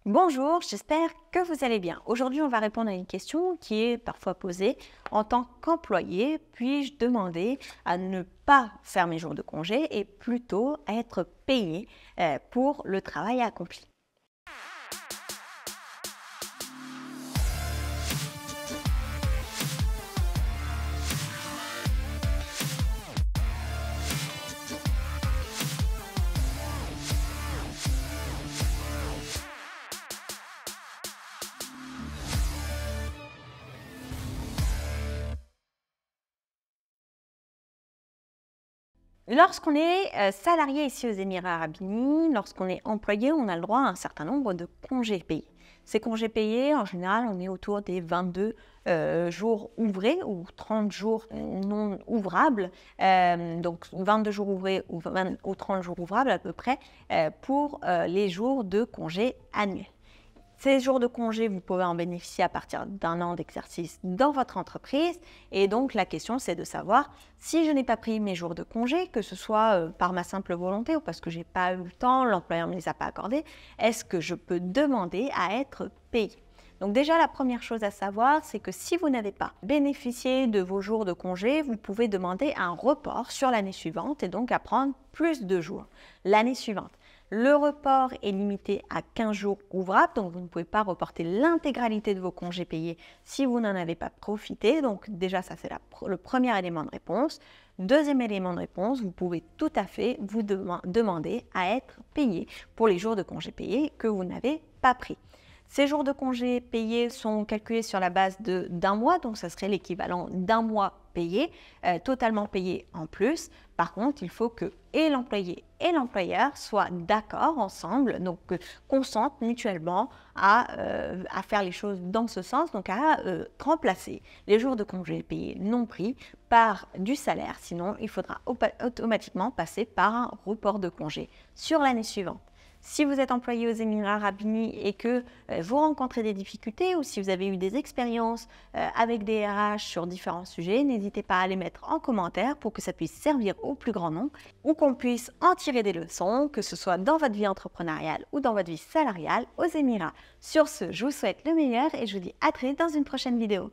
Bonjour, j'espère que vous allez bien. Aujourd'hui, on va répondre à une question qui est parfois posée. En tant qu'employé, puis-je demander à ne pas faire mes jours de congé et plutôt à être payé pour le travail accompli? Lorsqu'on est salarié ici aux Émirats arabes unis, lorsqu'on est employé, on a le droit à un certain nombre de congés payés. Ces congés payés, en général, on est autour des 22 jours ouvrés ou 30 jours non ouvrables. Donc 22 jours ouvrés ou 30 jours ouvrables à peu près pour les jours de congés annuels. Ces jours de congé, vous pouvez en bénéficier à partir d'un an d'exercice dans votre entreprise. Et donc, la question, c'est de savoir si je n'ai pas pris mes jours de congé, que ce soit par ma simple volonté ou parce que je n'ai pas eu le temps, l'employeur ne me les a pas accordés, est-ce que je peux demander à être payé? Donc déjà, la première chose à savoir, c'est que si vous n'avez pas bénéficié de vos jours de congé, vous pouvez demander un report sur l'année suivante et donc à prendre plus de jours l'année suivante. Le report est limité à 15 jours ouvrables, donc vous ne pouvez pas reporter l'intégralité de vos congés payés si vous n'en avez pas profité. Donc déjà, ça c'est le premier élément de réponse. Deuxième élément de réponse, vous pouvez tout à fait vous demander à être payé pour les jours de congés payés que vous n'avez pas pris. Ces jours de congés payés sont calculés sur la base d'un mois, donc ça serait l'équivalent d'un mois payé, totalement payé en plus. Par contre, il faut que et l'employé et l'employeur soient d'accord ensemble, donc consentent mutuellement à faire les choses dans ce sens, donc à remplacer les jours de congés payés non pris par du salaire. Sinon, il faudra automatiquement passer par un report de congé sur l'année suivante. Si vous êtes employé aux Émirats arabes unis et que vous rencontrez des difficultés ou si vous avez eu des expériences avec des RH sur différents sujets, n'hésitez pas à les mettre en commentaire pour que ça puisse servir au plus grand nombre ou qu'on puisse en tirer des leçons, que ce soit dans votre vie entrepreneuriale ou dans votre vie salariale aux Émirats. Sur ce, je vous souhaite le meilleur et je vous dis à très vite dans une prochaine vidéo.